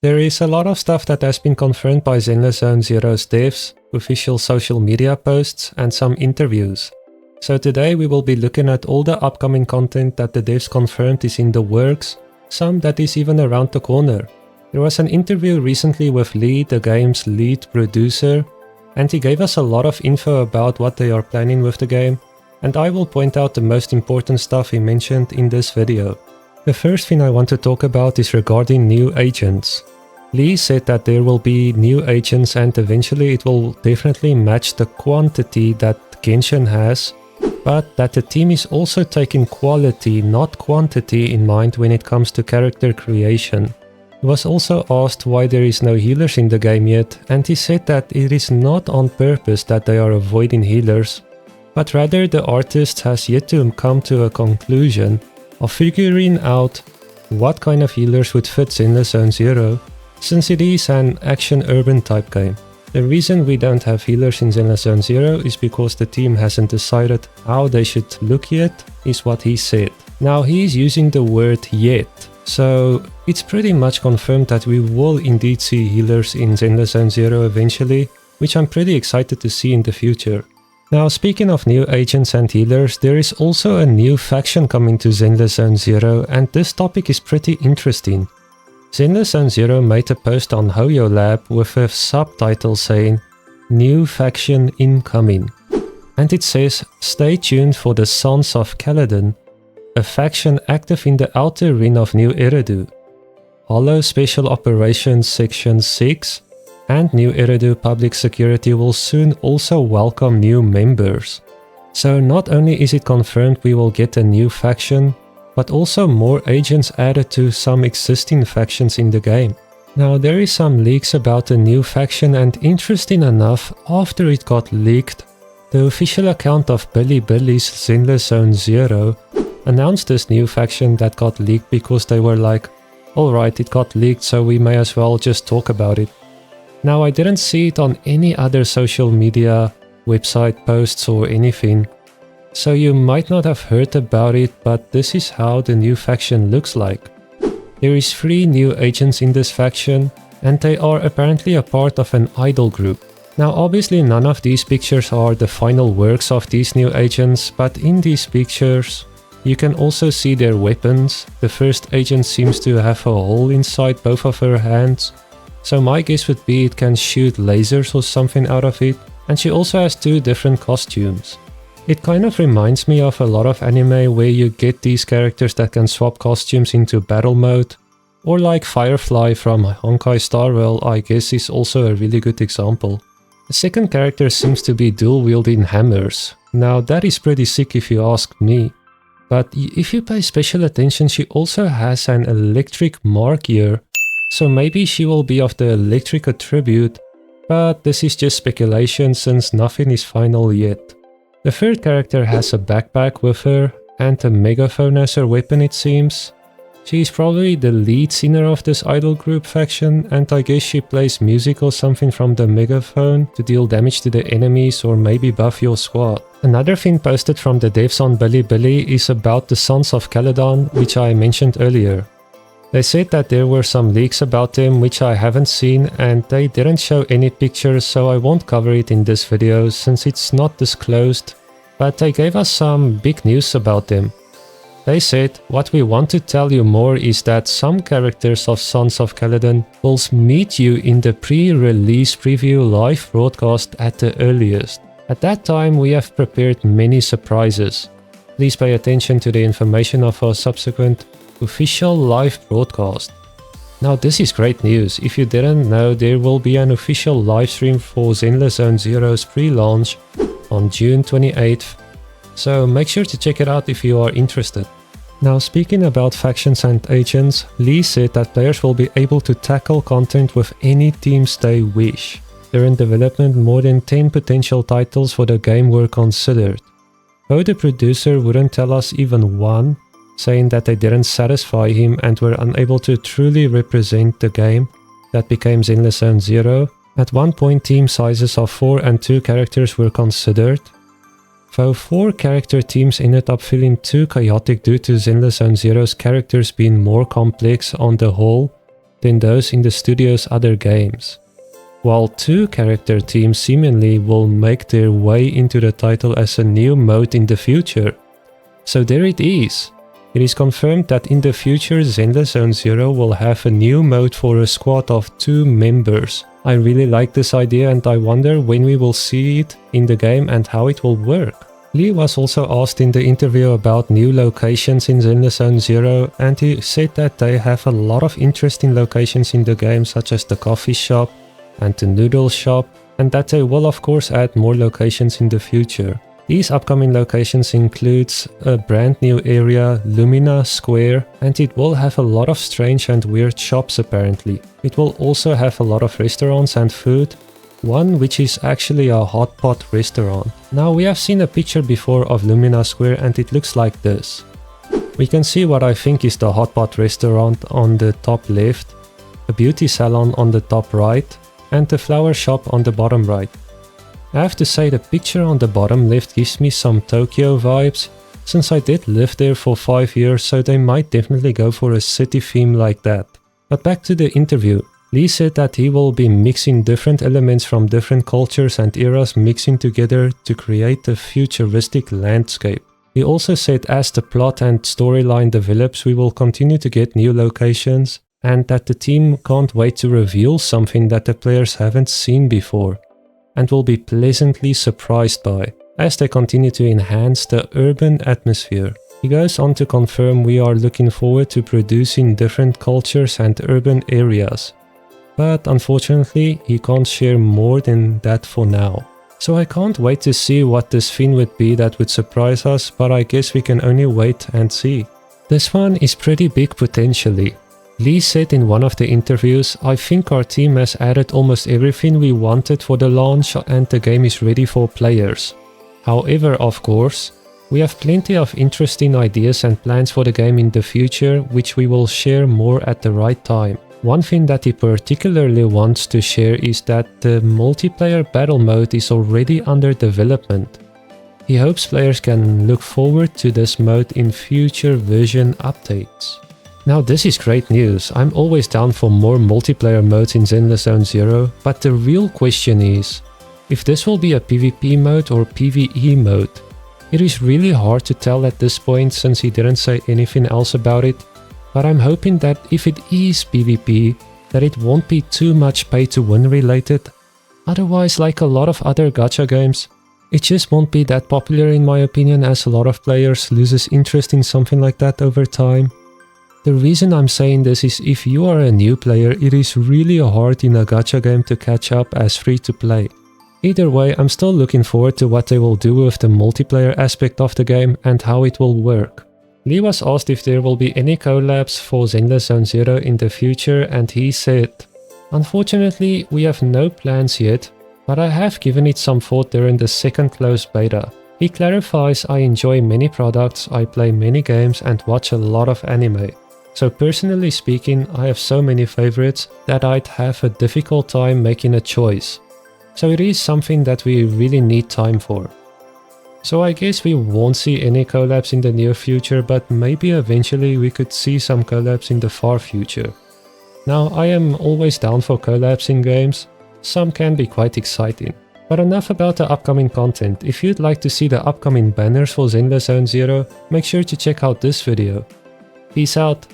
There is a lot of stuff that has been confirmed by Zenless Zone Zero's devs, official social media posts, and some interviews. So today we will be looking at all the upcoming content that the devs confirmed is in the works, some that is even around the corner. There was an interview recently with Lee, the game's lead producer, and he gave us a lot of info about what they are planning with the game, and I will point out the most important stuff he mentioned in this video. The first thing I want to talk about is regarding new agents. Lee said that there will be new agents and eventually it will definitely match the quantity that Genshin has, but that the team is also taking quality, not quantity, in mind when it comes to character creation. He was also asked why there is no healers in the game yet, and he said that it is not on purpose that they are avoiding healers, but rather the artist has yet to come to a conclusion of figuring out what kind of healers would fit Zenless Zone Zero, since it is an action urban type game. The reason we don't have healers in Zenless Zone Zero is because the team hasn't decided how they should look yet, is what he said. Now he is using the word yet, so it's pretty much confirmed that we will indeed see healers in Zenless Zone Zero eventually, which I'm pretty excited to see in the future. Now speaking of new agents and healers, there is also a new faction coming to Zenless Zone Zero, and this topic is pretty interesting. Zenless Zone Zero made a post on Hoyo Lab with a subtitle saying, "New faction incoming." And it says, "Stay tuned for the Sons of Caledon, a faction active in the outer ring of New Eridu. Hollow Special Operations Section 6 and New Eridu Public Security will soon also welcome new members." So not only is it confirmed we will get a new faction, but also more agents added to some existing factions in the game. Now there is some leaks about a new faction, and interesting enough, after it got leaked, the official account of Billy's Zenless Zone Zero announced this new faction that got leaked because they were like, alright, it got leaked, so we may as well just talk about it. Now I didn't see it on any other social media, website posts or anything, so you might not have heard about it, but this is how the new faction looks like. There is 3 new agents in this faction, and they are apparently a part of an idol group. Now obviously none of these pictures are the final works of these new agents, but in these pictures you can also see their weapons. The first agent seems to have a hole inside both of her hands, so my guess would be it can shoot lasers or something out of it, and she also has 2 different costumes. It kind of reminds me of a lot of anime where you get these characters that can swap costumes into battle mode, or like Firefly from Honkai Star Rail, I guess, is also a really good example. The second character seems to be dual wielding hammers. Now that is pretty sick if you ask me. But if you pay special attention, she also has an electric mark here, so maybe she will be of the electric attribute, but this is just speculation since nothing is final yet. The third character has a backpack with her and a megaphone as her weapon, it seems. She is probably the lead singer of this idol group faction, and I guess she plays music or something from the megaphone to deal damage to the enemies or maybe buff your squad. Another thing posted from the devs on Billy is about the Sons of Caledon, which I mentioned earlier. They said that there were some leaks about them which I haven't seen, and they didn't show any pictures, so I won't cover it in this video since it's not disclosed, but they gave us some big news about them. They said, "What we want to tell you more is that some characters of Sons of Caledon will meet you in the pre-release preview live broadcast at the earliest. At that time we have prepared many surprises. Please pay attention to the information of our subsequent official live broadcast." Now this is great news. If you didn't know, there will be an official live stream for Zenless Zone Zero's pre-launch on June 28th, so make sure to check it out if you are interested. Now speaking about factions and agents, Lee said that players will be able to tackle content with any teams they wish. During development, more than 10 potential titles for the game were considered. Though the producer wouldn't tell us even one, saying that they didn't satisfy him and were unable to truly represent the game that became Zenless Zone Zero, at one point team sizes of 4 and 2 characters were considered. Though 4 character teams ended up feeling too chaotic due to Zenless Zone Zero's characters being more complex on the whole, than those in the studio's other games, while 2 character teams seemingly will make their way into the title as a new mode in the future. So there it is. It is confirmed that in the future Zenless Zone Zero will have a new mode for a squad of 2 members. I really like this idea and I wonder when we will see it in the game and how it will work. Lee was also asked in the interview about new locations in Zenless Zone Zero, and he said that they have a lot of interesting locations in the game, such as the coffee shop and the noodle shop, and that they will of course add more locations in the future. These upcoming locations includes a brand new area, Lumina Square, and it will have a lot of strange and weird shops apparently. It will also have a lot of restaurants and food, one which is actually a hot pot restaurant. Now we have seen a picture before of Lumina Square and it looks like this. We can see what I think is the hot pot restaurant on the top left, a beauty salon on the top right, and the flower shop on the bottom right. I have to say the picture on the bottom left gives me some Tokyo vibes, since I did live there for 5 years, so they might definitely go for a city theme like that. But back to the interview. Lee said that he will be mixing different elements from different cultures and eras mixing together to create a futuristic landscape. He also said as the plot and storyline develops we will continue to get new locations, and that the team can't wait to reveal something that the players haven't seen before and will be pleasantly surprised by, as they continue to enhance the urban atmosphere. He goes on to confirm we are looking forward to producing different cultures and urban areas, but unfortunately he can't share more than that for now. So I can't wait to see what this thing would be that would surprise us, but I guess we can only wait and see. This one is pretty big potentially. Lee said in one of the interviews, "I think our team has added almost everything we wanted for the launch and the game is ready for players. However, of course, we have plenty of interesting ideas and plans for the game in the future, which we will share more at the right time." One thing that he particularly wants to share is that the multiplayer battle mode is already under development. He hopes players can look forward to this mode in future version updates. Now this is great news. I'm always down for more multiplayer modes in Zenless Zone Zero, but the real question is if this will be a PvP mode or PvE mode. It is really hard to tell at this point since he didn't say anything else about it, but I'm hoping that if it is PvP, that it won't be too much pay to win related. Otherwise, like a lot of other gacha games, it just won't be that popular in my opinion, as a lot of players loses interest in something like that over time. The reason I'm saying this is if you are a new player, it is really hard in a gacha game to catch up as free to play. Either way, I'm still looking forward to what they will do with the multiplayer aspect of the game and how it will work. Lee was asked if there will be any collabs for Zenless Zone Zero in the future, and he said, "Unfortunately, we have no plans yet, but I have given it some thought during the second closed beta." He clarifies, "I enjoy many products, I play many games and watch a lot of anime. So personally speaking, I have so many favorites that I'd have a difficult time making a choice. So it is something that we really need time for." So I guess we won't see any collabs in the near future, but maybe eventually we could see some collabs in the far future. Now I am always down for collabs in games, some can be quite exciting. But enough about the upcoming content. If you'd like to see the upcoming banners for Zenless Zone Zero, make sure to check out this video. Peace out.